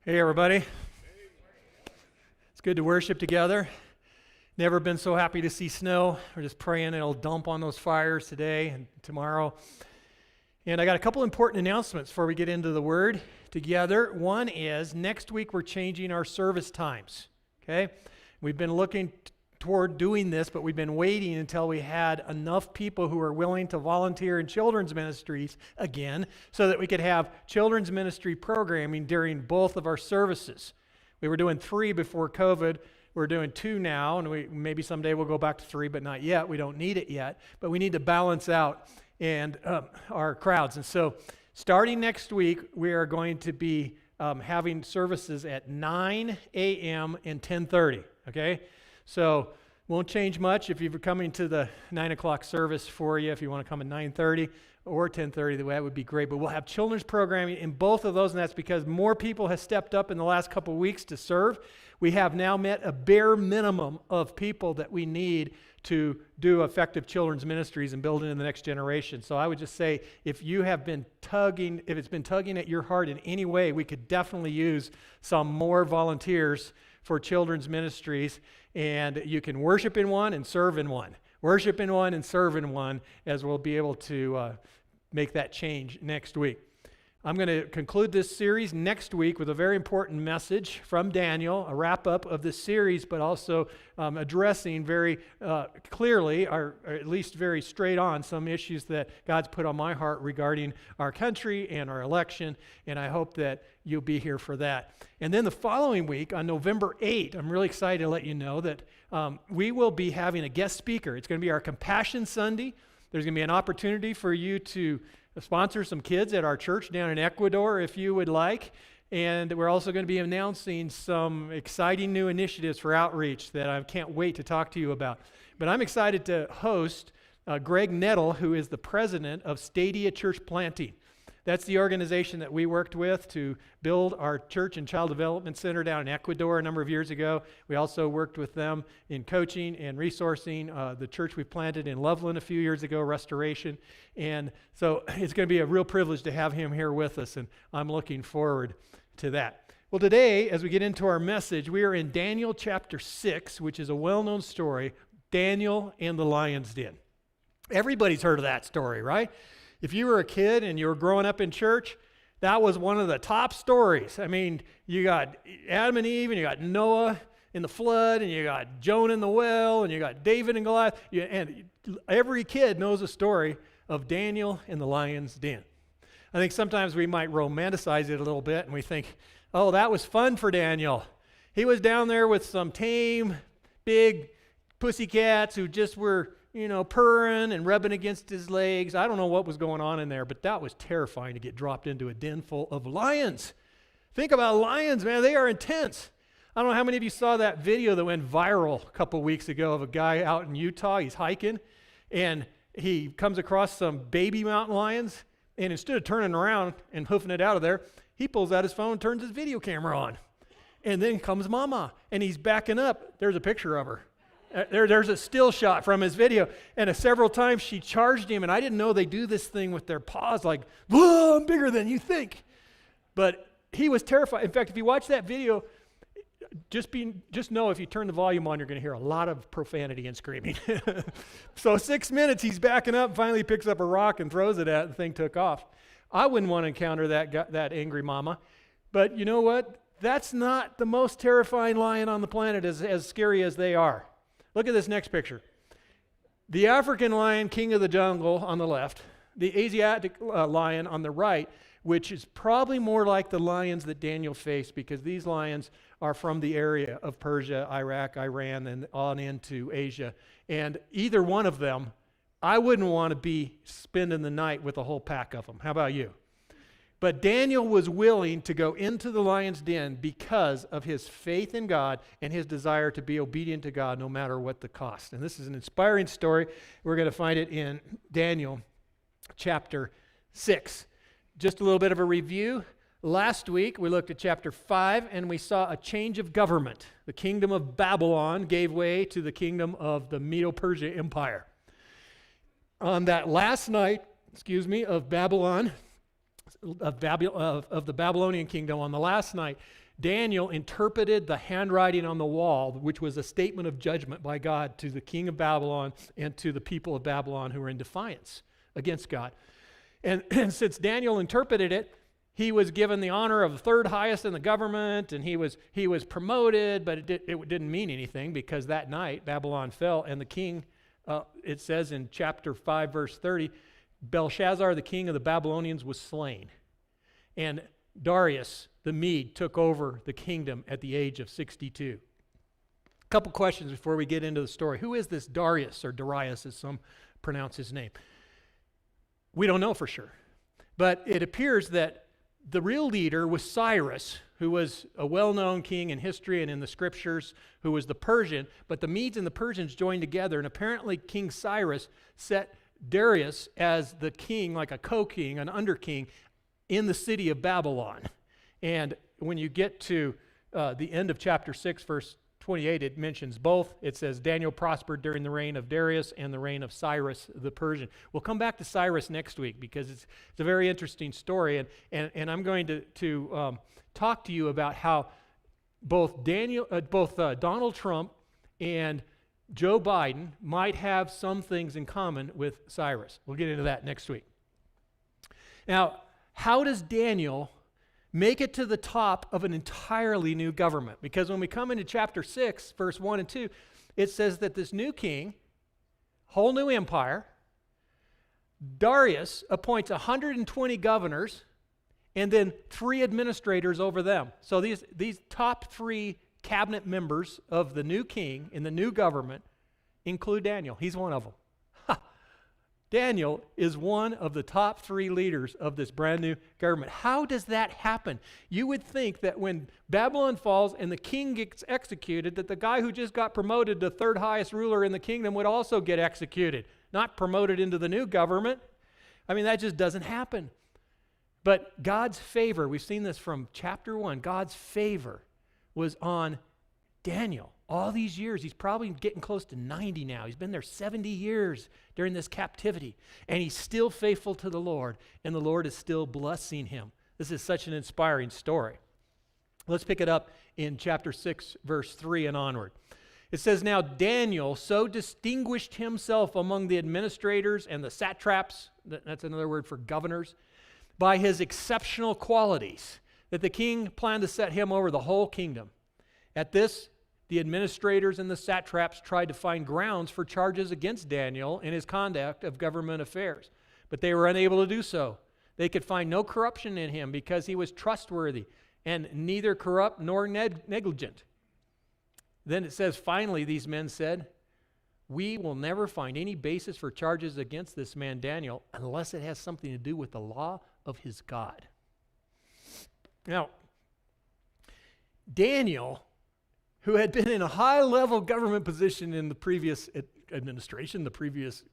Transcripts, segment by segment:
Hey everybody, it's good to worship together. Never been so happy to see snow. We're just praying it'll dump on those fires today and tomorrow. And I got a couple important announcements before we get into the Word together. One is next week we're changing our service times, okay? We've been looking toward doing this, but we've been waiting until we had enough people who are willing to volunteer in children's ministries again so that we could have children's ministry programming during both of our services. We were doing 3 before COVID. We're doing 2 now, and maybe someday we'll go back to 3, but not yet. We don't need it yet, but we need to balance out our crowds. And so starting next week, we are going to be having services at 9 a.m. and 10:30, okay? So won't change much if you're coming to the 9 o'clock service for you. If you want to come at 9:30 or 10:30, that would be great. But we'll have children's programming in both of those, and that's because more people have stepped up in the last couple of weeks to serve. We have now met a bare minimum of people that we need to do effective children's ministries and build into the next generation. So I would just say if it's been tugging at your heart in any way, we could definitely use some more volunteers for children's ministries, and you can worship in one and serve in one. Worship in one and serve in one, as we'll be able to make that change next week. I'm going to conclude this series next week with a very important message from Daniel, a wrap-up of this series, but also addressing very clearly, or at least very straight on, some issues that God's put on my heart regarding our country and our election, and I hope that you'll be here for that. And then the following week, on November 8th, I'm really excited to let you know that we will be having a guest speaker. It's going to be our Compassion Sunday. There's going to be an opportunity for you to sponsor some kids at our church down in Ecuador if you would like. And we're also going to be announcing some exciting new initiatives for outreach that I can't wait to talk to you about. But I'm excited to host Greg Nettle, who is the president of Stadia Church Planting. That's the organization that we worked with to build our church and child development center down in Ecuador a number of years ago. We also worked with them in coaching and resourcing the church we planted in Loveland a few years ago, Restoration. And so it's going to be a real privilege to have him here with us, and I'm looking forward to that. Well, today, as we get into our message, we are in Daniel chapter 6, which is a well-known story, Daniel and the Lion's Den. Everybody's heard of that story, right? If you were a kid and you were growing up in church, that was one of the top stories. I mean, you got Adam and Eve, and you got Noah in the flood, and you got Jonah in the well, and you got David and Goliath. And every kid knows a story of Daniel in the lion's den. I think sometimes we might romanticize it a little bit, and we think, oh, that was fun for Daniel. He was down there with some tame, big pussycats who just were purring and rubbing against his legs. I don't know what was going on in there, but that was terrifying to get dropped into a den full of lions. Think about lions, man. They are intense. I don't know how many of you saw that video that went viral a couple weeks ago of a guy out in Utah. He's hiking, and he comes across some baby mountain lions, and instead of turning around and hoofing it out of there, he pulls out his phone and turns his video camera on. And then comes Mama, and he's backing up. There's a picture of her. There's a still shot from his video, and several times she charged him, and I didn't know they do this thing with their paws, like, whoa, I'm bigger than you think. But he was terrified. In fact, if you watch that video, just know if you turn the volume on, you're going to hear a lot of profanity and screaming. So 6 minutes, he's backing up, finally picks up a rock and throws it at it, the thing took off. I wouldn't want to encounter that angry mama. But you know what? That's not the most terrifying lion on the planet, as scary as they are. Look at this next picture. The African lion, king of the jungle, on the left. The Asiatic lion on the right, which is probably more like the lions that Daniel faced, because these lions are from the area of Persia, Iraq, Iran, and on into Asia. And either one of them, I wouldn't want to be spending the night with a whole pack of them. How about you? But Daniel was willing to go into the lion's den because of his faith in God and his desire to be obedient to God no matter what the cost. And this is an inspiring story. We're going to find it in Daniel chapter 6. Just a little bit of a review. Last week we looked at chapter 5 and we saw a change of government. The kingdom of Babylon gave way to the kingdom of the Medo-Persia Empire. On that last night, of Babylon, of the Babylonian kingdom, on the last night, Daniel interpreted the handwriting on the wall, which was a statement of judgment by God to the king of Babylon and to the people of Babylon who were in defiance against God. And since Daniel interpreted it, he was given the honor of the third highest in the government, and he was promoted, but it didn't mean anything because that night Babylon fell, and the king, it says in chapter 5, verse 30, Belshazzar, the king of the Babylonians, was slain. And Darius the Mede took over the kingdom at the age of 62. A couple questions before we get into the story. Who is this Darius, or Darius as some pronounce his name? We don't know for sure. But it appears that the real leader was Cyrus, who was a well-known king in history and in the scriptures, who was the Persian. But the Medes and the Persians joined together, and apparently King Cyrus set Darius as the king, like a co-king, an under-king, in the city of Babylon. And when you get to the end of chapter 6, verse 28, it mentions both. It says, Daniel prospered during the reign of Darius and the reign of Cyrus the Persian. We'll come back to Cyrus next week because it's a very interesting story. And I'm going to talk to you about how both Donald Trump and Joe Biden might have some things in common with Cyrus. We'll get into that next week. Now, how does Daniel make it to the top of an entirely new government? Because when we come into chapter 6, verse 1 and 2, it says that this new king, whole new empire, Darius appoints 120 governors and then 3 administrators over them. So these top 3 cabinet members of the new king in the new government include Daniel. He's one of them. Daniel is one of the top 3 leaders of this brand new government. How does that happen? You would think that when Babylon falls and the king gets executed, that the guy who just got promoted to third highest ruler in the kingdom would also get executed, not promoted into the new government. I mean, that just doesn't happen. But God's favor, we've seen this from chapter 1, God's favor was on Daniel. All these years, he's probably getting close to 90 now. He's been there 70 years during this captivity, and he's still faithful to the Lord, and the Lord is still blessing him. This is such an inspiring story. Let's pick it up in chapter 6, verse 3 and onward. It says, Now Daniel so distinguished himself among the administrators and the satraps, that's another word for governors, by his exceptional qualities, that the king planned to set him over the whole kingdom. At this, the administrators and the satraps tried to find grounds for charges against Daniel in his conduct of government affairs, but they were unable to do so. They could find no corruption in him because he was trustworthy and neither corrupt nor negligent. Then it says, finally, these men said, We will never find any basis for charges against this man Daniel unless it has something to do with the law of his God. Now, Daniel, who had been in a high-level government position in the previous administration, the previous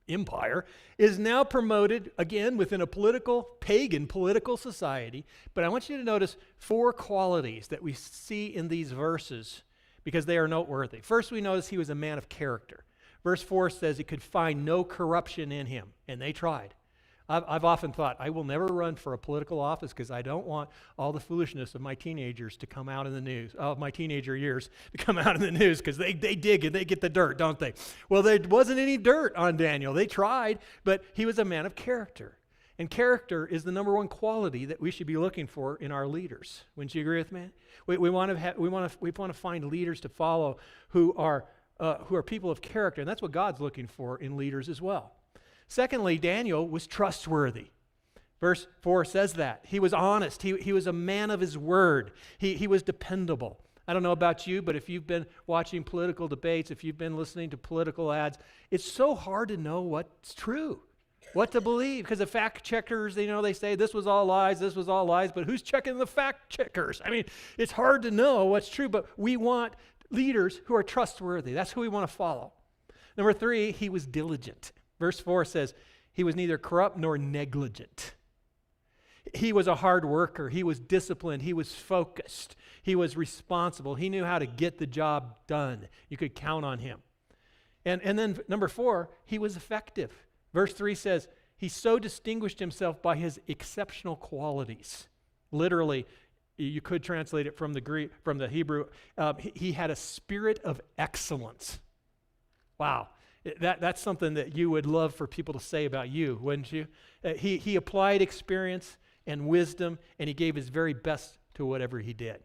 empire, is now promoted, again, within a pagan political society. But I want you to notice 4 qualities that we see in these verses because they are noteworthy. First, we notice he was a man of character. Verse 4 says he could find no corruption in him, and they tried. I've often thought, I will never run for a political office because I don't want all the foolishness of my teenagers to come out in the news, of my teenager years to come out in the news because they dig and they get the dirt, don't they? Well, there wasn't any dirt on Daniel. They tried, but he was a man of character. And character is the number one quality that we should be looking for in our leaders. Wouldn't you agree with me? We want to find leaders to follow who are people of character, and that's what God's looking for in leaders as well. Secondly, Daniel was trustworthy. Verse 4 says that. He was honest. He was a man of his word. He was dependable. I don't know about you, but if you've been watching political debates, if you've been listening to political ads, it's so hard to know what's true, what to believe, because the fact checkers, they say this was all lies, but who's checking the fact checkers? I mean, it's hard to know what's true, but we want leaders who are trustworthy. That's who we want to follow. Number 3, he was diligent. Verse 4 says, he was neither corrupt nor negligent. He was a hard worker. He was disciplined. He was focused. He was responsible. He knew how to get the job done. You could count on him. And then number 4, he was effective. Verse 3 says, he so distinguished himself by his exceptional qualities. Literally, you could translate it from the Greek, from the Hebrew. He had a spirit of excellence. Wow. That's something that you would love for people to say about you, wouldn't you? He applied experience and wisdom, and he gave his very best to whatever he did.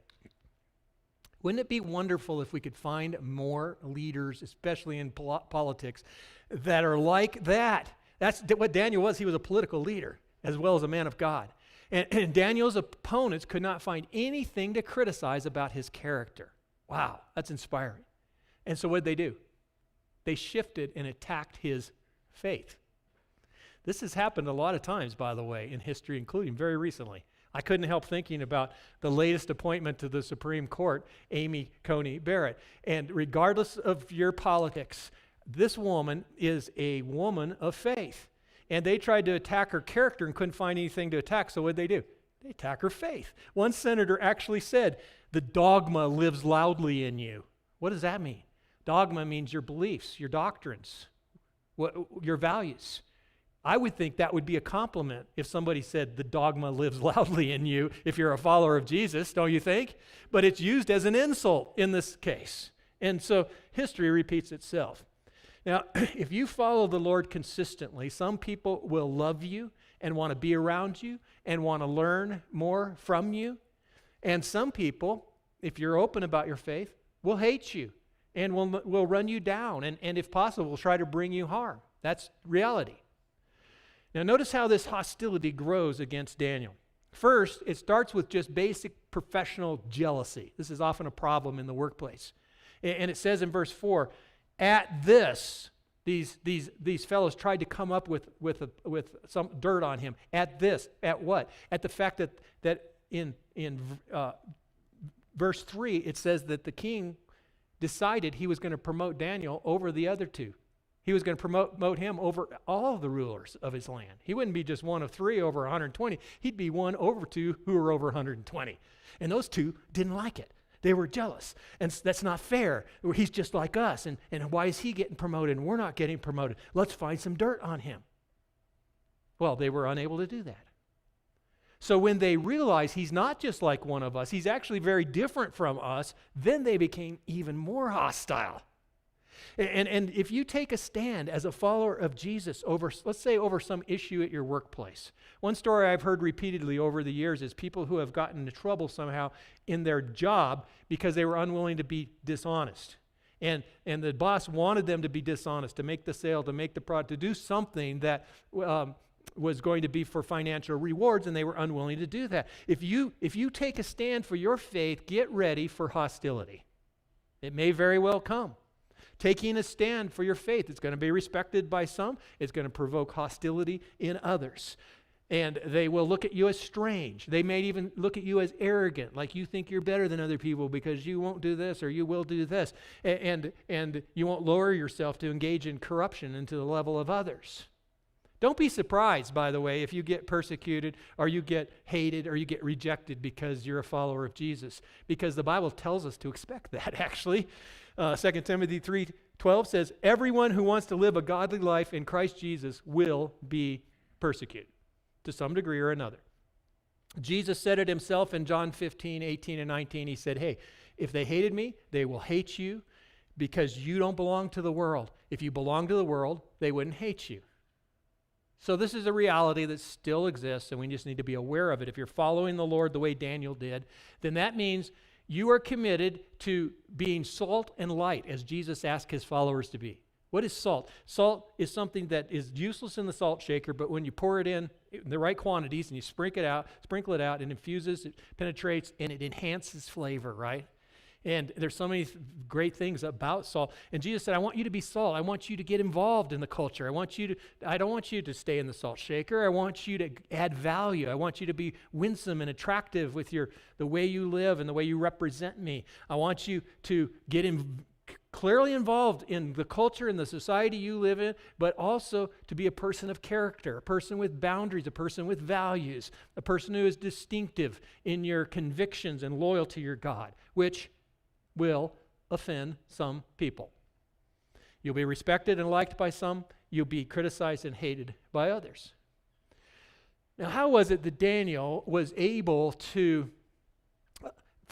Wouldn't it be wonderful if we could find more leaders, especially in politics, that are like that? That's what Daniel was. He was a political leader as well as a man of God. And Daniel's opponents could not find anything to criticize about his character. Wow, that's inspiring. And so what did they do? They shifted and attacked his faith. This has happened a lot of times, by the way, in history, including very recently. I couldn't help thinking about the latest appointment to the Supreme Court, Amy Coney Barrett. And regardless of your politics, this woman is a woman of faith. And they tried to attack her character and couldn't find anything to attack, so what did they do? They attack her faith. One senator actually said, "The dogma lives loudly in you." What does that mean? Dogma means your beliefs, your doctrines, your values. I would think that would be a compliment if somebody said the dogma lives loudly in you if you're a follower of Jesus, don't you think? But it's used as an insult in this case. And so history repeats itself. Now, if you follow the Lord consistently, some people will love you and want to be around you and want to learn more from you. And some people, if you're open about your faith, will hate you and will run you down and if possible, will try to bring you harm. That's reality. Now, notice how this hostility grows against Daniel. First, it starts with just basic professional jealousy. This is often a problem in the workplace. And it says in verse 4, at this, these fellows tried to come up with some dirt on him. At this, at what? At the fact that in verse 3, it says that the king decided he was going to promote Daniel over the other two. He was going to promote him over all the rulers of his land. He wouldn't be just one of three over 120. He'd be one over two who were over 120. And those two didn't like it. They were jealous. And that's not fair. He's just like us. And why is he getting promoted and we're not getting promoted? Let's find some dirt on him. Well, they were unable to do that. So when they realized he's not just like one of us, he's actually very different from us, then they became even more hostile. And if you take a stand as a follower of Jesus over, let's say, over some issue at your workplace. One story I've heard repeatedly over the years is people who have gotten into trouble somehow in their job because they were unwilling to be dishonest. And the boss wanted them to be dishonest, to make the sale, to make the product, to do something that was going to be for financial rewards, and they were unwilling to do that. If you take a stand for your faith, get ready for hostility. It may very well come. Taking a stand for your faith, it's going to be respected by some. It's going to provoke hostility in others. And they will look at you as strange. They may even look at you as arrogant, like you think you're better than other people because you won't do this or you will do this. And you won't lower yourself to engage in corruption into the level of others. Don't be surprised, by the way, if you get persecuted or you get hated or you get rejected because you're a follower of Jesus, because the Bible tells us to expect that, actually. 2 Timothy 3:12 says, everyone who wants to live a godly life in Christ Jesus will be persecuted to some degree or another. Jesus said it himself in John 15:18 and 19. He said, hey, if they hated me, they will hate you because you don't belong to the world. If you belong to the world, they wouldn't hate you. So this is a reality that still exists, and we just need to be aware of it. If you're following the Lord the way Daniel did, then that means you are committed to being salt and light, as Jesus asked his followers to be. What is salt? Salt is something that is useless in the salt shaker, but when you pour it in the right quantities and you sprinkle it out, it infuses, it penetrates, and it enhances flavor, right? And there's so many great things about salt. And Jesus said, I want you to be salt. I want you to get involved in the culture. I don't want you to stay in the salt shaker. I want you to add value. I want you to be winsome and attractive with the way you live and the way you represent me. I want you to get clearly involved in the culture and the society you live in, but also to be a person of character, a person with boundaries, a person with values, a person who is distinctive in your convictions and loyal to your God, which will offend some people. You'll be respected and liked by some. You'll be criticized and hated by others. Now, how was it that Daniel was able to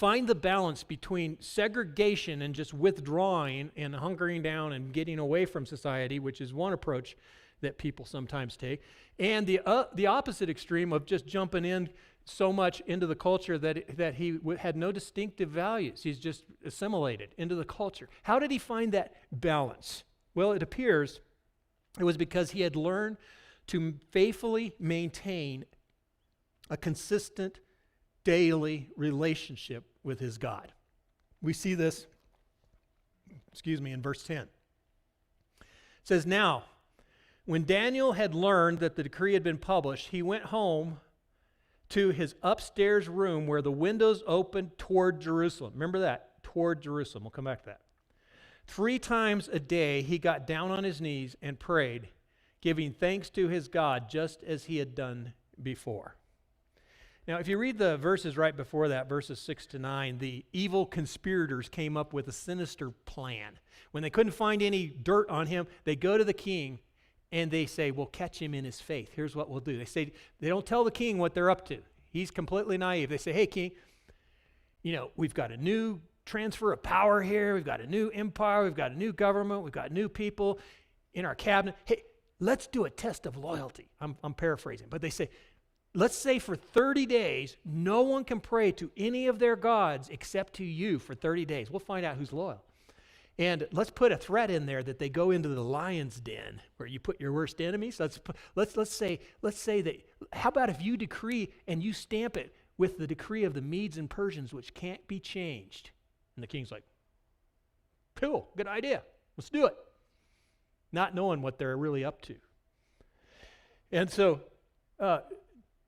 find the balance between segregation and just withdrawing and hunkering down and getting away from society, which is one approach that people sometimes take, and the opposite extreme of just jumping in so much into the culture that he had no distinctive values. He's just assimilated into the culture. How did he find that balance? Well, it appears it was because he had learned to faithfully maintain a consistent daily relationship with his God. We see this, in verse 10. It says, "Now, when Daniel had learned that the decree had been published, he went home to his upstairs room where the windows opened toward Jerusalem." Remember that, toward Jerusalem. We'll come back to that. 3 times a day he got down on his knees and prayed, giving thanks to his God just as he had done before. Now, if you read the verses right before that, verses 6 to 9, the evil conspirators came up with a sinister plan. When they couldn't find any dirt on him, they go to the king and they say, "We'll catch him in his faith. Here's what we'll do." They don't tell the king what they're up to. He's completely naive. They say, "Hey, king, we've got a new transfer of power here. We've got a new empire. We've got a new government. We've got new people in our cabinet. Hey, let's do a test of loyalty." I'm paraphrasing, but they say, "Let's say for 30 days, no one can pray to any of their gods except to you for 30 days. We'll find out who's loyal. And let's put a threat in there that they go into the lion's den where you put your worst enemies. Let's say that, how about if you decree and you stamp it with the decree of the Medes and Persians, which can't be changed?" And the king's like, "Cool, good idea. Let's do it." Not knowing what they're really up to. And so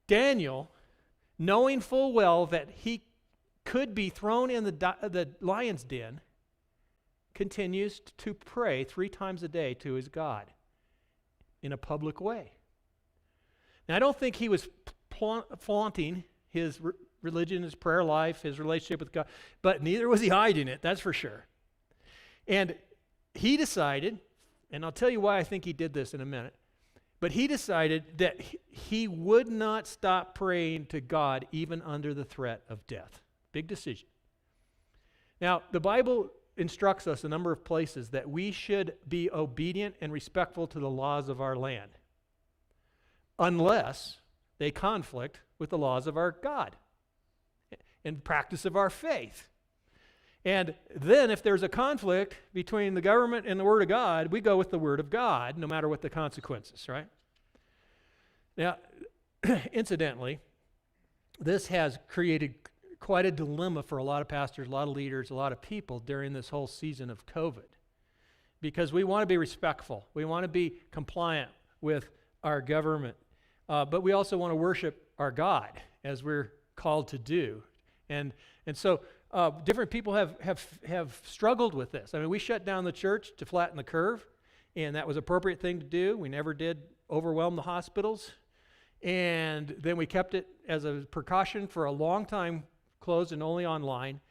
Daniel, knowing full well that he could be thrown in the lion's den, continues to pray 3 times a day to his God in a public way. Now, I don't think he was flaunting his religion, his prayer life, his relationship with God, but neither was he hiding it, that's for sure. And he decided, and I'll tell you why I think he did this in a minute, but he decided that he would not stop praying to God even under the threat of death. Big decision. Now, the Bible instructs us a number of places that we should be obedient and respectful to the laws of our land, unless they conflict with the laws of our God and practice of our faith. And then if there's a conflict between the government and the Word of God, we go with the Word of God, no matter what the consequences, right? Now, incidentally, this has created quite a dilemma for a lot of pastors, a lot of leaders, a lot of people during this whole season of COVID, because we want to be respectful. We want to be compliant with our government, but we also want to worship our God as we're called to do. And so different people have struggled with this. I mean, we shut down the church to flatten the curve, and that was an appropriate thing to do. We never did overwhelm the hospitals, and then we kept it as a precaution for a long time, closed and only online,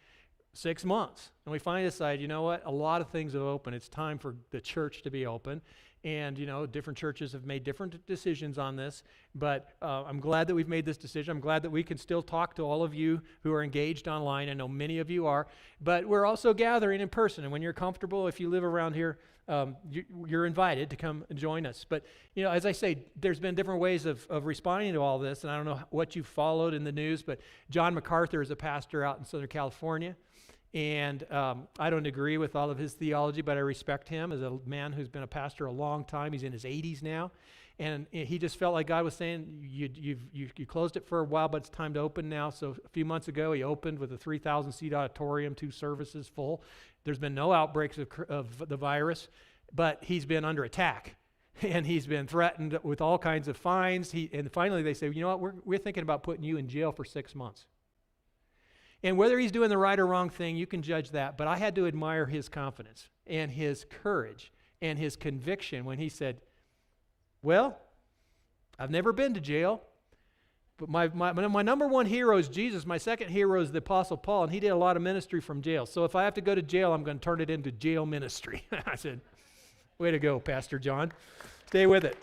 6 months. And we finally decided, you know what, a lot of things have opened. It's time for the church to be open. And, different churches have made different decisions on this, but I'm glad that we've made this decision. I'm glad that we can still talk to all of you who are engaged online. I know many of you are, but we're also gathering in person. And when you're comfortable, if you live around here, you're invited to come and join us. But, as I say, there's been different ways of responding to all this, and I don't know what you've followed in the news, but John MacArthur is a pastor out in Southern California. And I don't agree with all of his theology, but I respect him as a man who's been a pastor a long time. He's in his 80s now. And he just felt like God was saying, you closed it for a while, but it's time to open now. So a few months ago, he opened with a 3,000-seat auditorium, 2 services full. There's been no outbreaks of the virus, but he's been under attack. And he's been threatened with all kinds of fines. And finally they say, you know what, we're thinking about putting you in jail for 6 months. And whether he's doing the right or wrong thing, you can judge that. But I had to admire his confidence and his courage and his conviction when he said, well, I've never been to jail, but my number one hero is Jesus. My second hero is the Apostle Paul, and he did a lot of ministry from jail. So if I have to go to jail, I'm going to turn it into jail ministry. I said, way to go, Pastor John. Stay with it.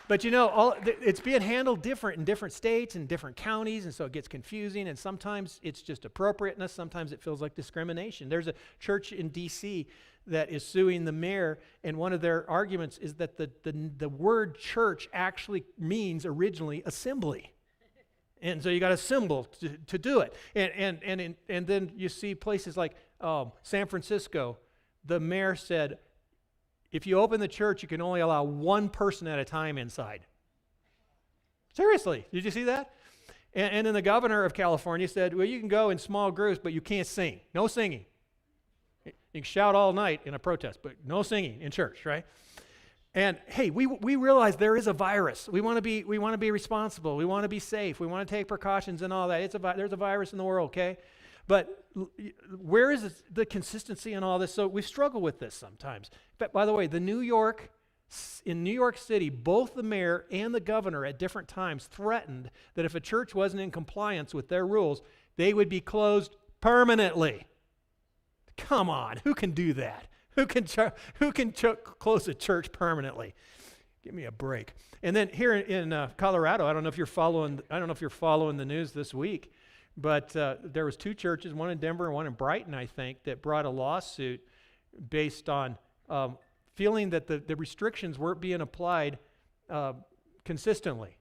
But it's being handled different in different states and different counties, and so it gets confusing, and sometimes it's just appropriateness, sometimes it feels like discrimination. There's a church in D.C. that is suing the mayor, and one of their arguments is that the word church actually means originally assembly. And so you got a symbol to do it. And then you see places like San Francisco, the mayor said, if you open the church, you can only allow one person at a time inside. Seriously, did you see that? And then the governor of California said, well, you can go in small groups, but you can't sing. No singing. You can shout all night in a protest, but no singing in church, right? And hey, we realize there is a virus. We want to be responsible. We want to be safe. We want to take precautions and all that. There's a virus in the world, okay? But where is the consistency in all this? So we struggle with this sometimes. But by the way, in New York City, both the mayor and the governor at different times threatened that if a church wasn't in compliance with their rules, they would be closed permanently. Come on, who can do that? Who can close a church permanently? Give me a break. And then here in Colorado, I don't know if you're following the news this week. But there was two churches, one in Denver and one in Brighton, I think, that brought a lawsuit based on feeling that the restrictions weren't being applied consistently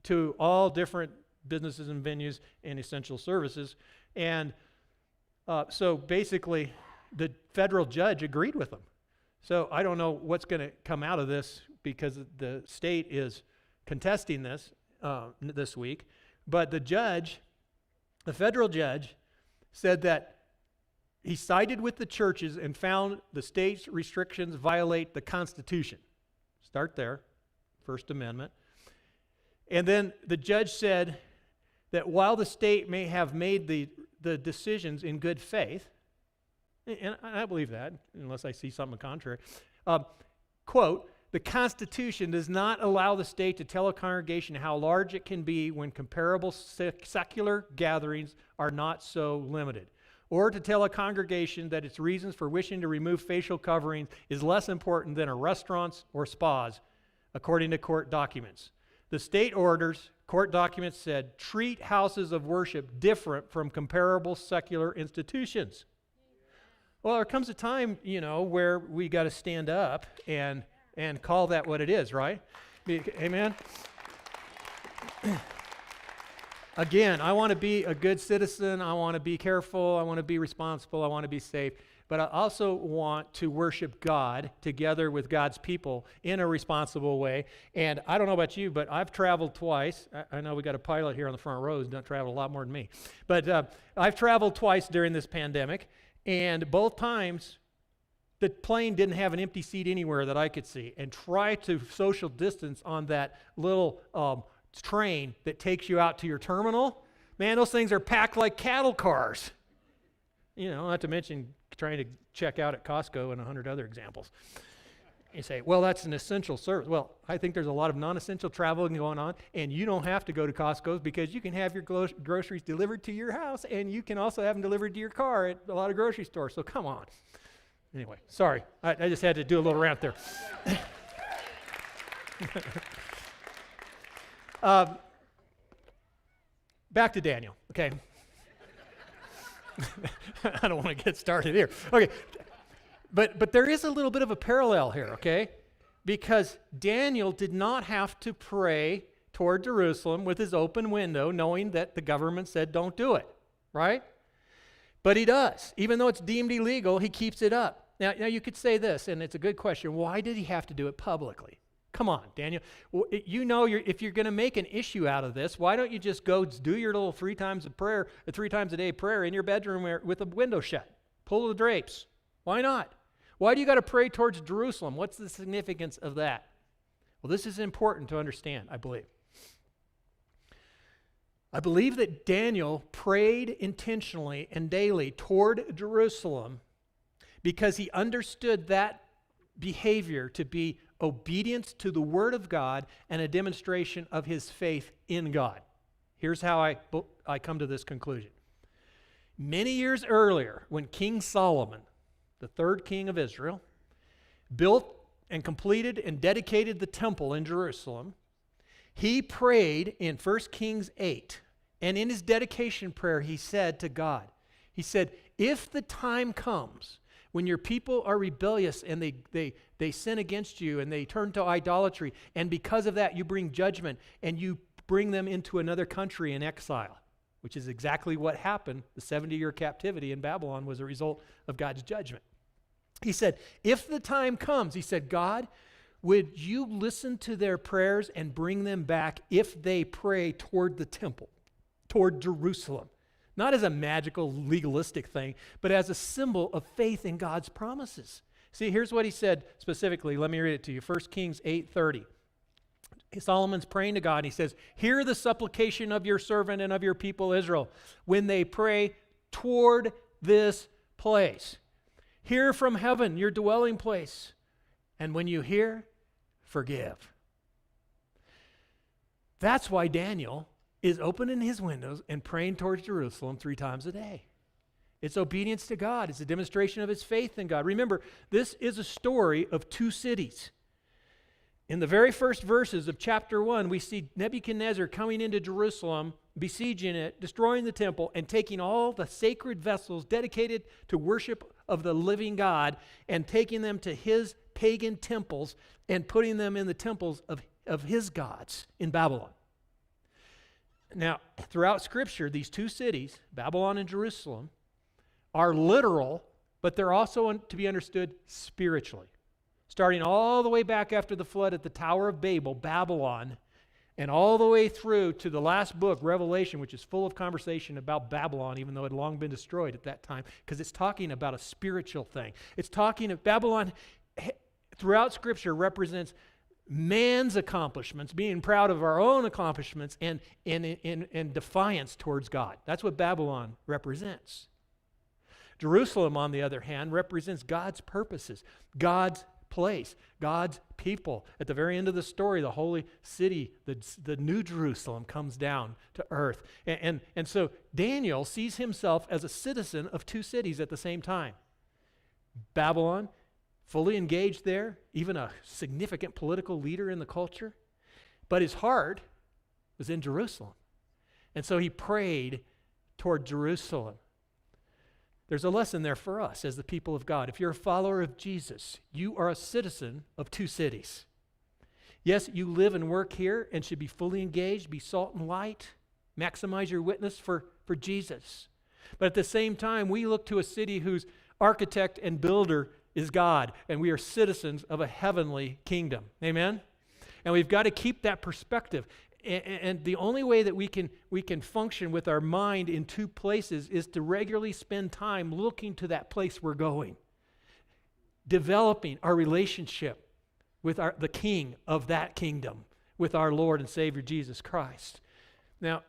to all different businesses and venues and essential services. And so basically, the federal judge agreed with them. So I don't know what's going to come out of this because the state is contesting this this week. But the federal judge said that he sided with the churches and found the state's restrictions violate the Constitution. Start there, First Amendment. And then the judge said that while the state may have made the decisions in good faith, and I believe that, unless I see something contrary, quote, the Constitution does not allow the state to tell a congregation how large it can be when comparable secular gatherings are not so limited, or to tell a congregation that its reasons for wishing to remove facial coverings is less important than a restaurants or spas, according to court documents. The state orders, court documents said, treat houses of worship different from comparable secular institutions. Well, there comes a time, where we got to stand up and call that what it is, right? Amen? Again, I want to be a good citizen. I want to be careful. I want to be responsible. I want to be safe. But I also want to worship God together with God's people in a responsible way. And I don't know about you, but I've traveled twice. I know we got a pilot here on the front row who's done traveled a lot more than me. But I've traveled twice during this pandemic, and both times the plane didn't have an empty seat anywhere that I could see, and try to social distance on that little train that takes you out to your terminal. Man, those things are packed like cattle cars. Not to mention trying to check out at Costco and 100 other examples. You say, well, that's an essential service. Well, I think there's a lot of non-essential traveling going on, and you don't have to go to Costco's because you can have your groceries delivered to your house, and you can also have them delivered to your car at a lot of grocery stores. So come on. Anyway, sorry. I just had to do a little rant there. Back to Daniel, okay? I don't want to get started here. Okay, but there is a little bit of a parallel here, okay? Because Daniel did not have to pray toward Jerusalem with his open window, knowing that the government said don't do it, right? But he does. Even though it's deemed illegal, he keeps it up. Now you could say this, and it's a good question. Why did he have to do it publicly? Come on, Daniel. If you're going to make an issue out of this, why don't you just go do your little 3 times a day prayer in your bedroom with a window shut? Pull the drapes. Why not? Why do you got to pray towards Jerusalem? What's the significance of that? Well, this is important to understand, I believe. I believe that Daniel prayed intentionally and daily toward Jerusalem because he understood that behavior to be obedience to the Word of God and a demonstration of his faith in God. Here's how I come to this conclusion. Many years earlier, when King Solomon, the third king of Israel, built and completed and dedicated the temple in Jerusalem, he prayed in 1 Kings 8. And in his dedication prayer, he said to God, he said, if the time comes when your people are rebellious and they sin against you and they turn to idolatry, and because of that you bring judgment and you bring them into another country in exile, which is exactly what happened. The 70-year captivity in Babylon was a result of God's judgment. He said, if the time comes, he said, God, would you listen to their prayers and bring them back if they pray toward the temple, toward Jerusalem? Not as a magical, legalistic thing, but as a symbol of faith in God's promises. See, here's what he said specifically. Let me read it to you. 1 Kings 8:30. Solomon's praying to God, and he says, hear the supplication of your servant and of your people Israel when they pray toward this place. Hear from heaven, your dwelling place. And when you hear, forgive. That's why Daniel is opening his windows and praying towards Jerusalem 3 times a day. It's obedience to God. It's a demonstration of his faith in God. Remember, this is a story of 2 cities. In the very first verses of chapter 1, we see Nebuchadnezzar coming into Jerusalem, besieging it, destroying the temple, and taking all the sacred vessels dedicated to worship of the living God and taking them to his pagan temples and putting them in the temples of his gods in Babylon. Now, throughout Scripture, these 2 cities, Babylon and Jerusalem, are literal, but they're also to be understood spiritually. Starting all the way back after the flood at the Tower of Babel, Babylon, and all the way through to the last book, Revelation, which is full of conversation about Babylon, even though it had long been destroyed at that time, because it's talking about a spiritual thing. It's talking of Babylon, throughout Scripture, represents man's accomplishments, being proud of our own accomplishments, and defiance towards God. That's what Babylon represents. Jerusalem, on the other hand, represents God's purposes, God's place, God's people. At the very end of the story, the holy city, the new Jerusalem, comes down to earth. And so Daniel sees himself as a citizen of 2 cities at the same time. Babylon, fully engaged there, even a significant political leader in the culture, but his heart was in Jerusalem. And so he prayed toward Jerusalem. There's a lesson there for us as the people of God. If you're a follower of Jesus, you are a citizen of 2 cities. Yes, you live and work here and should be fully engaged, be salt and light, maximize your witness for Jesus. But at the same time, we look to a city whose architect and builder is God, and we are citizens of a heavenly kingdom. Amen? And we've got to keep that perspective. And the only way that we can function with our mind in 2 places is to regularly spend time looking to that place we're going, developing our relationship with the King of that kingdom, with our Lord and Savior Jesus Christ. Now,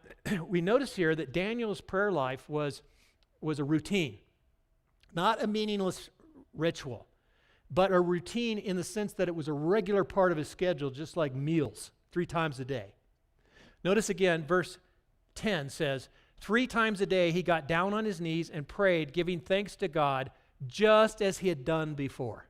we notice here that Daniel's prayer life was a routine, not a meaningless ritual, but a routine in the sense that it was a regular part of his schedule, just like meals, 3 times a day. Notice again, verse 10 says, 3 times a day he got down on his knees and prayed, giving thanks to God, just as he had done before.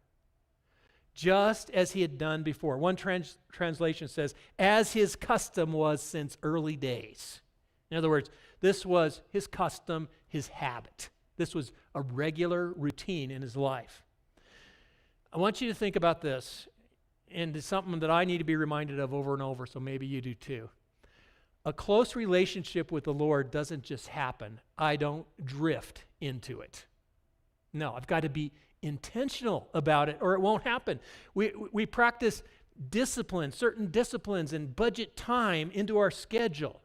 Just as he had done before. One translation says, as his custom was since early days. In other words, this was his custom, his habit. This was a regular routine in his life. I want you to think about this, and it's something that I need to be reminded of over and over, so maybe you do too. A close relationship with the Lord doesn't just happen. I don't drift into it. No, I've got to be intentional about it or it won't happen. We practice discipline, certain disciplines, and budget time into our schedule.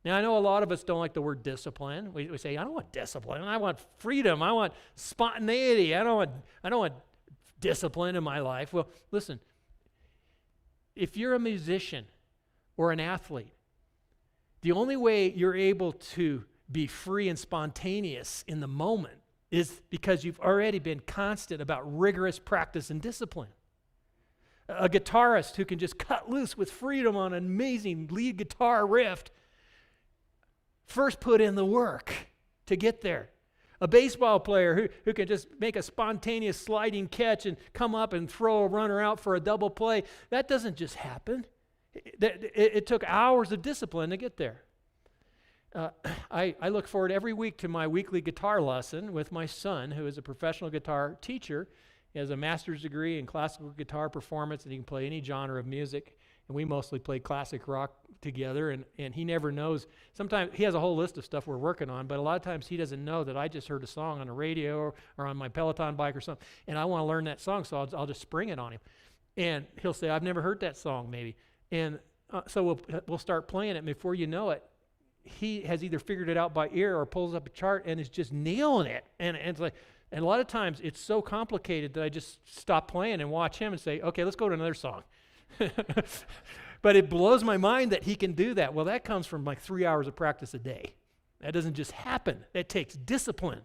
Now, I know a lot of us don't like the word discipline. We say, I don't want discipline. I want freedom. I want spontaneity. I don't want discipline in my life. Well, listen, if you're a musician or an athlete, the only way you're able to be free and spontaneous in the moment is because you've already been constant about rigorous practice and discipline. A guitarist who can just cut loose with freedom on an amazing lead guitar riff first put in the work to get there. A baseball player who can just make a spontaneous sliding catch and come up and throw a runner out for a double play. That doesn't just happen. It took hours of discipline to get there. I look forward every week to my weekly guitar lesson with my son, who is a professional guitar teacher. He has a master's degree in classical guitar performance, and he can play any genre of music. And we mostly play classic rock together, and he never knows. Sometimes he has a whole list of stuff we're working on, but a lot of times he doesn't know that I just heard a song on the radio or on my Peloton bike or something, and I want to learn that song, so I'll just spring it on him. And he'll say, I've never heard that song, maybe. And so we'll start playing it, and before you know it, he has either figured it out by ear or pulls up a chart and is just nailing it. And it's like, and a lot of times it's so complicated that I just stop playing and watch him and say, okay, let's go to another song. But it blows my mind that he can do that. Well, that comes from like 3 hours of practice a day. That doesn't just happen. It takes discipline.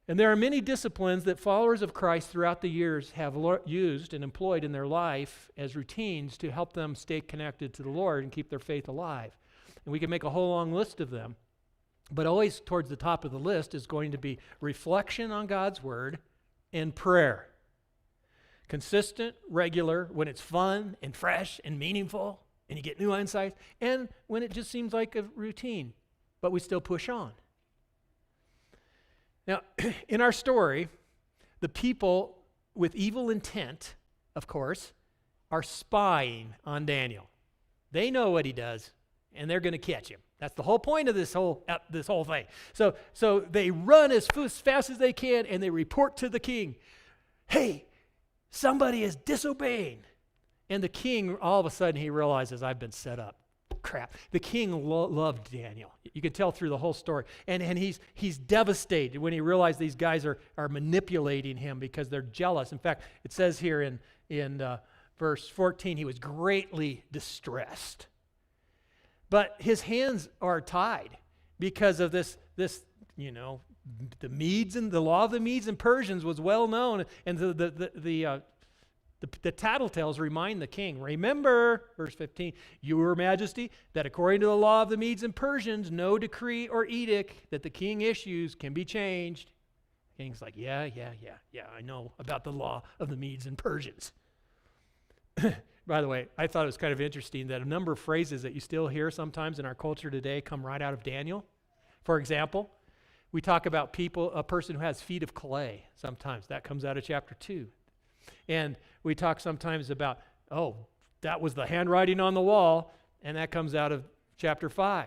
And there are many disciplines that followers of Christ throughout the years have used and employed in their life as routines to help them stay connected to the Lord and keep their faith alive. And we can make a whole long list of them. But always towards the top of the list is going to be reflection on God's Word and prayer. Consistent, regular, when it's fun and fresh and meaningful and you get new insights, and when it just seems like a routine, but we still push on. Now, in our story, the people with evil intent, of course, are spying on Daniel. They know what he does, and they're going to catch him. That's the whole point of this whole thing. So they run as fast as they can, and they report to the king, hey, somebody is disobeying. And the king, all of a sudden, he realizes, I've been set up. Crap. The king loved Daniel. You can tell through the whole story. And he's devastated when he realizes these guys are manipulating him because they're jealous. In fact, it says here in verse 14, he was greatly distressed. But his hands are tied because of this, the Medes and the law of the Medes and Persians was well known, and the tattletales remind the king, remember, verse 15, your majesty, that according to the law of the Medes and Persians, no decree or edict that the king issues can be changed. The king's like, yeah, I know about the law of the Medes and Persians. By the way, I thought it was kind of interesting that a number of phrases that you still hear sometimes in our culture today come right out of Daniel. For example, we talk about a person who has feet of clay sometimes. That comes out of chapter 2. And we talk sometimes about, that was the handwriting on the wall, and that comes out of chapter 5.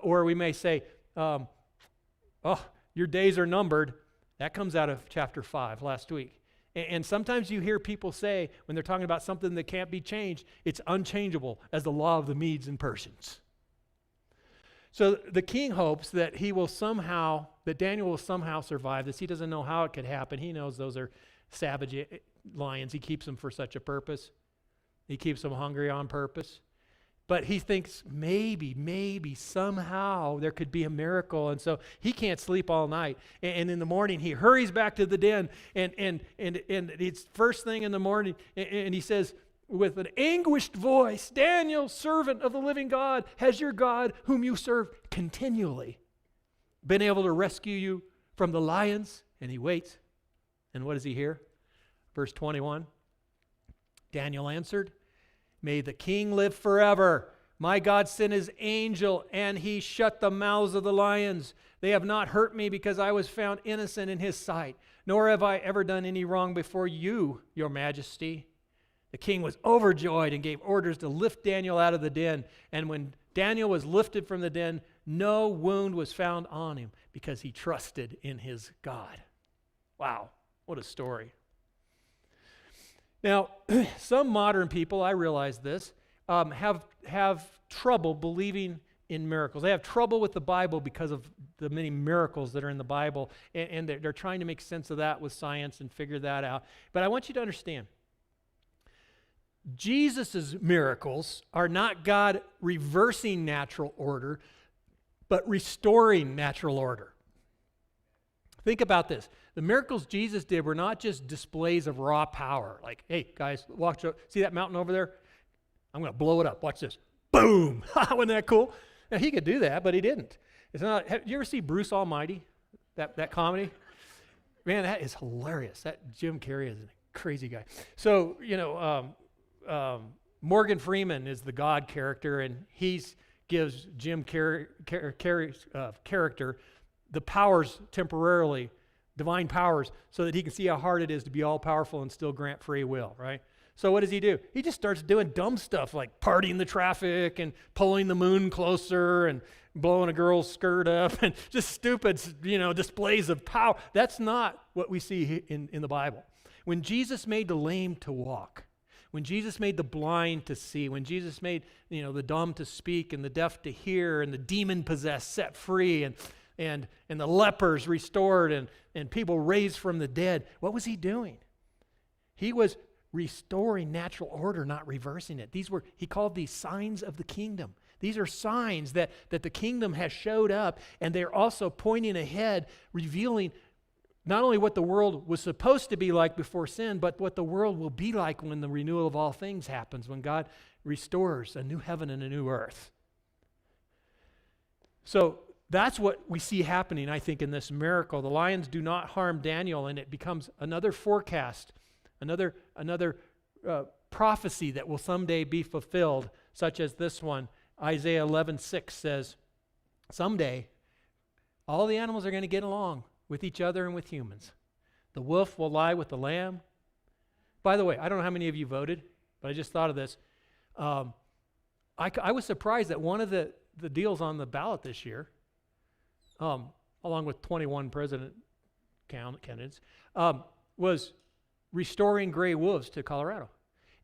Or we may say, your days are numbered. That comes out of chapter 5 last week. And sometimes you hear people say, when they're talking about something that can't be changed, it's unchangeable as the law of the Medes and Persians. So the king hopes that Daniel will somehow survive this. He doesn't know how it could happen. He knows those are savage lions. He keeps them for such a purpose. He keeps them hungry on purpose. But he thinks maybe somehow there could be a miracle. And so he can't sleep all night. And in the morning, he hurries back to the den. And it's first thing in the morning. And he says with an anguished voice, Daniel, servant of the living God, has your God, whom you serve continually, been able to rescue you from the lions? And he waits. And what does he hear? Verse 21. Daniel answered, may the king live forever. My God sent his angel, and he shut the mouths of the lions. They have not hurt me because I was found innocent in his sight, nor have I ever done any wrong before you, your majesty. The king was overjoyed and gave orders to lift Daniel out of the den. And when Daniel was lifted from the den, no wound was found on him because he trusted in his God. Wow, what a story. Now, some modern people, I realize this, have trouble believing in miracles. They have trouble with the Bible because of the many miracles that are in the Bible, and they're trying to make sense of that with science and figure that out. But I want you to understand, Jesus' miracles are not God reversing natural order, but restoring natural order. Think about this. The miracles Jesus did were not just displays of raw power. Like, hey, guys, watch, see that mountain over there? I'm going to blow it up. Watch this. Boom. Wasn't that cool? Now, he could do that, but he didn't. It's not. Have you ever see Bruce Almighty? that comedy? Man, that is hilarious. That Jim Carrey is a crazy guy. So, Morgan Freeman is the God character, and he gives Jim Carrey's character the powers temporarily, divine powers, so that he can see how hard it is to be all-powerful and still grant free will, right? So what does he do? He just starts doing dumb stuff like partying the traffic and pulling the moon closer and blowing a girl's skirt up and just stupid, displays of power. That's not what we see in the Bible. When Jesus made the lame to walk, when Jesus made the blind to see, when Jesus made, the dumb to speak and the deaf to hear and the demon-possessed set free and the lepers restored and people raised from the dead, what was he doing? He was restoring natural order, not reversing it. He called these signs of the kingdom. These are signs that the kingdom has showed up, and they're also pointing ahead, revealing not only what the world was supposed to be like before sin, but what the world will be like when the renewal of all things happens, when God restores a new heaven and a new earth. So that's what we see happening, I think, in this miracle. The lions do not harm Daniel, and it becomes another forecast, another prophecy that will someday be fulfilled, such as this one. Isaiah 11:6 says, someday all the animals are going to get along with each other and with humans. The wolf will lie with the lamb. By the way, I don't know how many of you voted, but I just thought of this. I was surprised that one of the deals on the ballot this year, along with 21 president candidates, was restoring gray wolves to Colorado.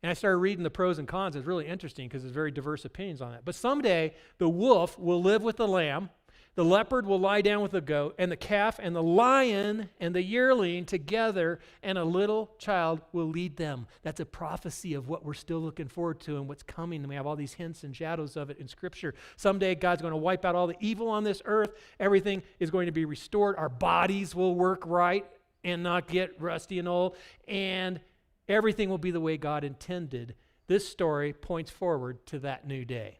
And I started reading the pros and cons. It's really interesting because there's very diverse opinions on that. But someday, the wolf will live with the lamb, the leopard will lie down with the goat, and the calf and the lion and the yearling together, and a little child will lead them. That's a prophecy of what we're still looking forward to and what's coming. And we have all these hints and shadows of it in Scripture. Someday, God's going to wipe out all the evil on this earth. Everything is going to be restored. Our bodies will work right and not get rusty and old, and everything will be the way God intended. This story points forward to that new day.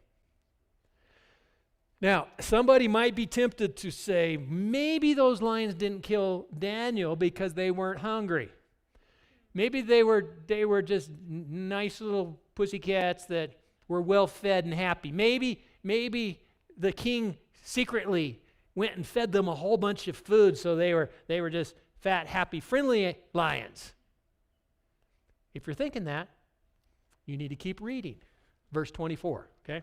Now, somebody might be tempted to say, maybe those lions didn't kill Daniel because they weren't hungry. Maybe they were just nice little pussycats that were well fed and happy. Maybe the king secretly went and fed them a whole bunch of food, so they were just fat, happy, friendly lions. If you're thinking that, you need to keep reading. Verse 24, okay?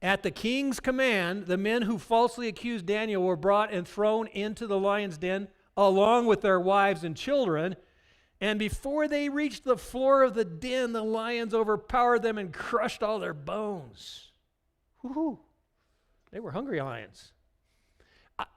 At the king's command, the men who falsely accused Daniel were brought and thrown into the lion's den along with their wives and children. And before they reached the floor of the den, the lions overpowered them and crushed all their bones. Woo-hoo. They were hungry lions.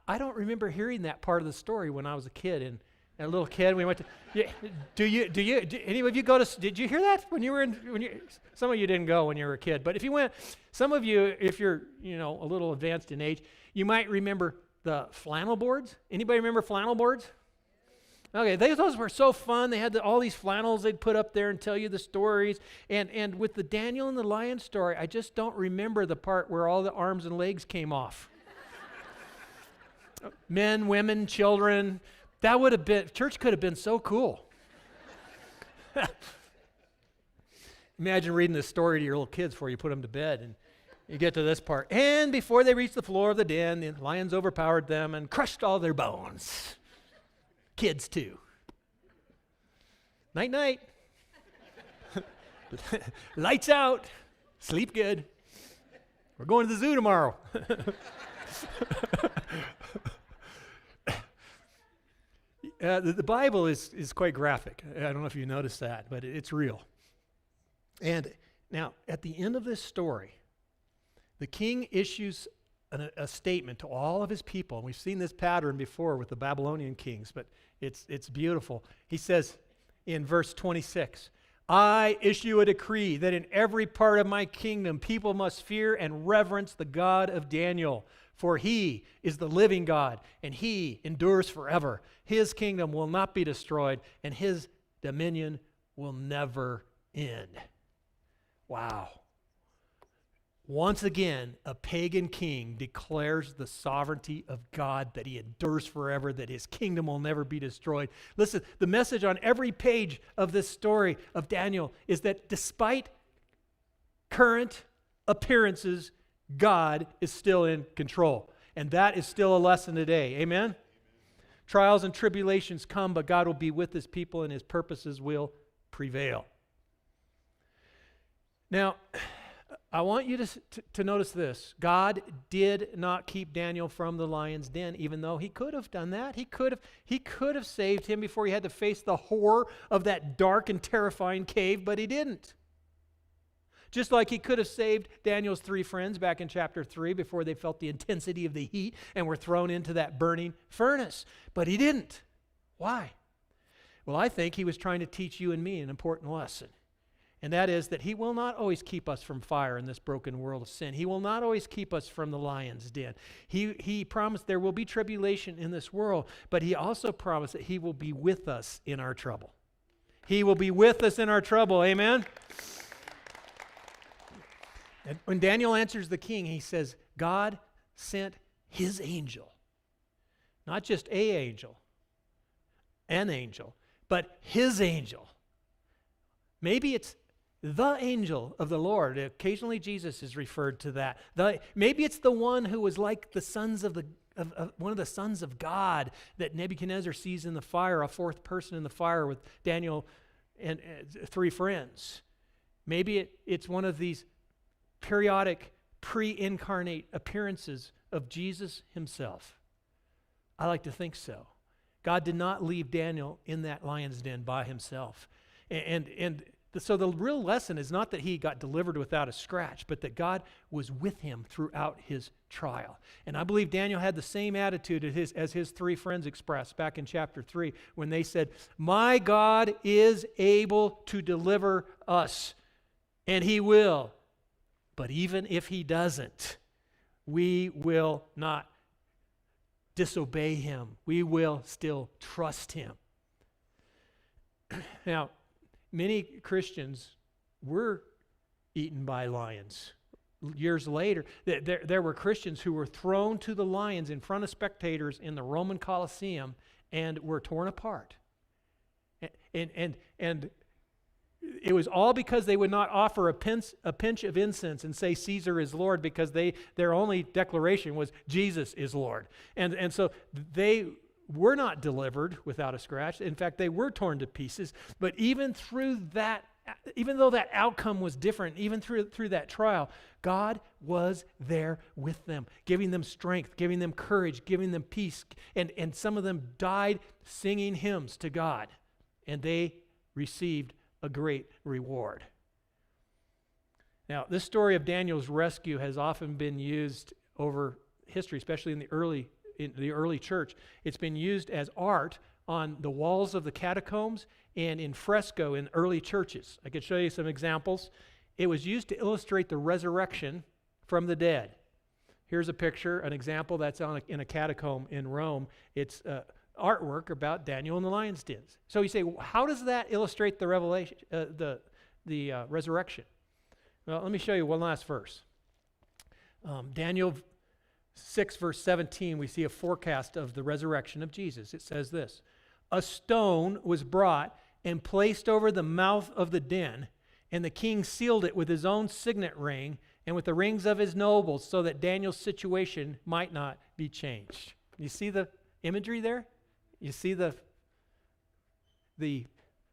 I don't remember hearing that part of the story when I was a kid. And a little kid, we went to. Yeah, any of you go to? Did you hear that when you were in? Some of you didn't go when you were a kid, but if you went, some of you, if you're a little advanced in age, you might remember the flannel boards. Anybody remember flannel boards? Okay, those were so fun. They had all these flannels they'd put up there and tell you the stories. And with the Daniel and the lion story, I just don't remember the part where all the arms and legs came off. Men, women, children. That would have been, church could have been so cool. Imagine reading this story to your little kids before you put them to bed, and you get to this part. And before they reached the floor of the den, the lions overpowered them and crushed all their bones. Kids too. Night, night. Lights out. Sleep good. We're going to the zoo tomorrow. The Bible is quite graphic. I don't know if you noticed that, but it's real. And now, at the end of this story, the king issues a statement to all of his people. And we've seen this pattern before with the Babylonian kings, but it's beautiful. He says in verse 26, I issue a decree that in every part of my kingdom people must fear and reverence the God of Daniel. For he is the living God, and he endures forever. His kingdom will not be destroyed, and his dominion will never end. Wow. Once again, a pagan king declares the sovereignty of God, that he endures forever, that his kingdom will never be destroyed. Listen, the message on every page of this story of Daniel is that despite current appearances, God is still in control. And that is still a lesson today. Amen? Trials and tribulations come, but God will be with his people and his purposes will prevail. Now, I want you to notice this. God did not keep Daniel from the lion's den, even though he could have done that. He could have saved him before he had to face the horror of that dark and terrifying cave, but he didn't. Just like he could have saved Daniel's 3 friends back in chapter 3 before they felt the intensity of the heat and were thrown into that burning furnace. But he didn't. Why? Well, I think he was trying to teach you and me an important lesson. And that is that he will not always keep us from fire in this broken world of sin. He will not always keep us from the lion's den. He promised there will be tribulation in this world, but he also promised that he will be with us in our trouble. He will be with us in our trouble. Amen? And when Daniel answers the king, he says, God sent his angel. Not just an angel, but his angel. Maybe it's the angel of the Lord. Occasionally Jesus is referred to that. Maybe it's the one who was like the sons of one of the sons of God that Nebuchadnezzar sees in the fire, a 4th person in the fire with Daniel and 3 friends. Maybe it's one of these periodic pre-incarnate appearances of Jesus himself. I like to think so. God did not leave Daniel in that lion's den by himself. So the real lesson is not that he got delivered without a scratch, but that God was with him throughout his trial. And I believe Daniel had the same attitude as his 3 friends expressed back in chapter 3 when they said, "My God is able to deliver us, and he will. But even if he doesn't, we will not disobey him. We will still trust him." Now, many Christians were eaten by lions. Years later, there were Christians who were thrown to the lions in front of spectators in the Roman Colosseum and were torn apart. And it was all because they would not offer a pinch of incense and say Caesar is Lord, because their only declaration was Jesus is Lord. And so they were not delivered without a scratch. In fact, they were torn to pieces. But even though that outcome was different, even through that trial, God was there with them, giving them strength, giving them courage, giving them peace. And some of them died singing hymns to God, and they received a great reward. Now, this story of Daniel's rescue has often been used over history, especially in the early church. It's been used as art on the walls of the catacombs and in fresco in early churches. I could show you some examples. It was used to illustrate the resurrection from the dead. Here's a picture, an example that's in a catacomb in Rome. It's artwork about Daniel and the lion's dens. So you say, how does that illustrate the revelation, the resurrection? Well, let me show you one last verse. Daniel 6, verse 17, we see a forecast of the resurrection of Jesus. It says this: "A stone was brought and placed over the mouth of the den, and the king sealed it with his own signet ring and with the rings of his nobles, so that Daniel's situation might not be changed." You see the imagery there? You see the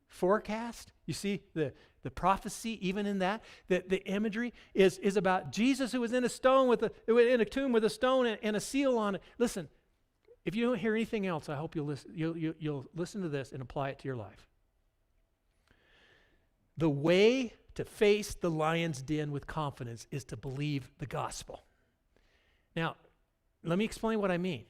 forecast? You see the prophecy even in that? The imagery is about Jesus who was in a tomb with a stone and a seal on it. Listen, if you don't hear anything else, I hope you'll listen to this and apply it to your life. The way to face the lion's den with confidence is to believe the gospel. Now, let me explain what I mean.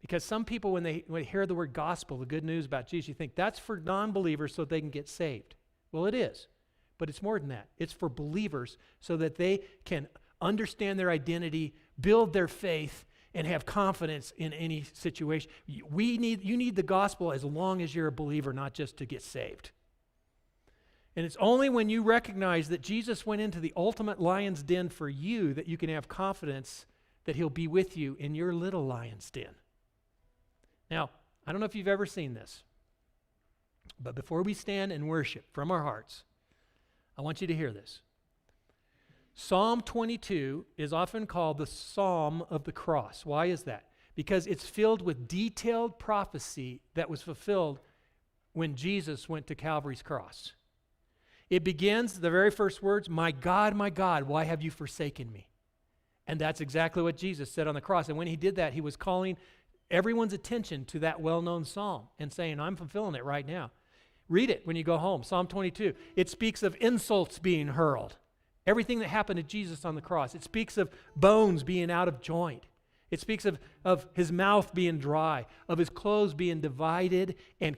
Because some people, when they hear the word gospel, the good news about Jesus, you think that's for non-believers so they can get saved. Well, it is. But it's more than that. It's for believers so that they can understand their identity, build their faith, and have confidence in any situation. You need the gospel as long as you're a believer, not just to get saved. And it's only when you recognize that Jesus went into the ultimate lion's den for you that you can have confidence that he'll be with you in your little lion's den. Now, I don't know if you've ever seen this, but before we stand and worship from our hearts, I want you to hear this. Psalm 22 is often called the Psalm of the Cross. Why is that? Because it's filled with detailed prophecy that was fulfilled when Jesus went to Calvary's cross. It begins, the very first words, my God, why have you forsaken me? And that's exactly what Jesus said on the cross. And when he did that, he was calling everyone's attention to that well-known psalm and saying, I'm fulfilling it right now. Read it when you go home, Psalm 22. It speaks of insults being hurled, everything that happened to Jesus on the cross. It speaks of bones being out of joint. It speaks of his mouth being dry, of his clothes being divided and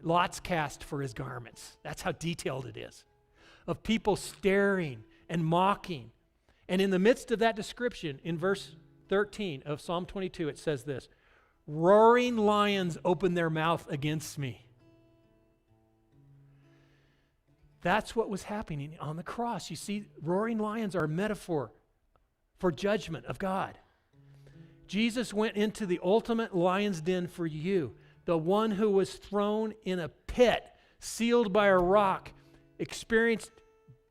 lots cast for his garments. That's how detailed it is. Of people staring and mocking. And in the midst of that description, in verse 13 of Psalm 22, it says this, roaring lions open their mouth against me. That's what was happening on the cross. You see, roaring lions are a metaphor for judgment of God. Jesus went into the ultimate lion's den for you, the one who was thrown in a pit, sealed by a rock, experienced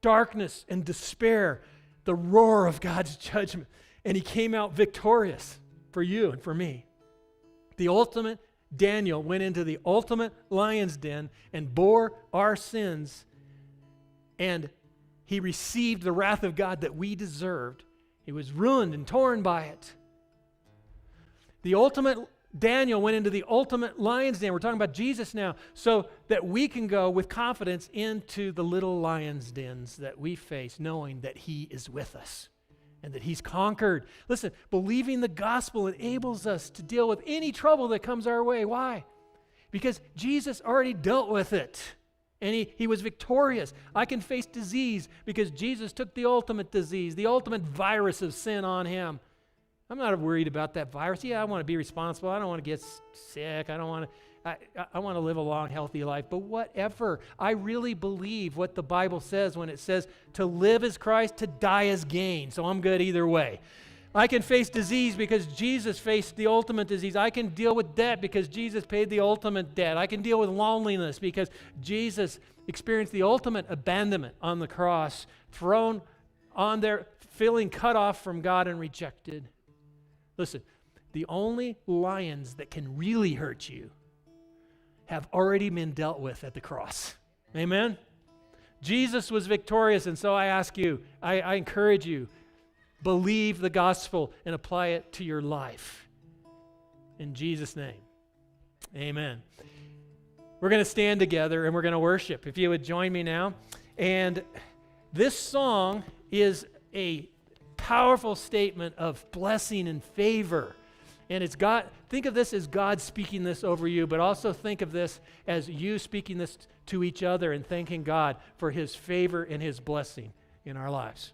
darkness and despair, the roar of God's judgment, and he came out victorious for you and for me. The ultimate Daniel went into the ultimate lion's den and bore our sins, and he received the wrath of God that we deserved. He was ruined and torn by it. The ultimate Daniel went into the ultimate lion's den. We're talking about Jesus now, so that we can go with confidence into the little lion's dens that we face, knowing that he is with us and that he's conquered. Listen, believing the gospel enables us to deal with any trouble that comes our way. Why? Because Jesus already dealt with it, and he was victorious. I can face disease because Jesus took the ultimate disease, the ultimate virus of sin on him. I'm not worried about that virus. Yeah, I want to be responsible. I don't want to get sick. I want to live a long, healthy life. But whatever, I really believe what the Bible says when it says to live as Christ, to die as gain. So I'm good either way. I can face disease because Jesus faced the ultimate disease. I can deal with debt because Jesus paid the ultimate debt. I can deal with loneliness because Jesus experienced the ultimate abandonment on the cross, thrown on there, feeling cut off from God and rejected. Listen, the only lions that can really hurt you have already been dealt with at the cross. Amen? Jesus was victorious, and so I ask you, I encourage you, believe the gospel and apply it to your life. In Jesus' name, amen. We're going to stand together and we're going to worship. If you would join me now. And this song is a powerful statement of blessing and favor. And it's God, think of this as God speaking this over you, but also think of this as you speaking this to each other and thanking God for his favor and his blessing in our lives.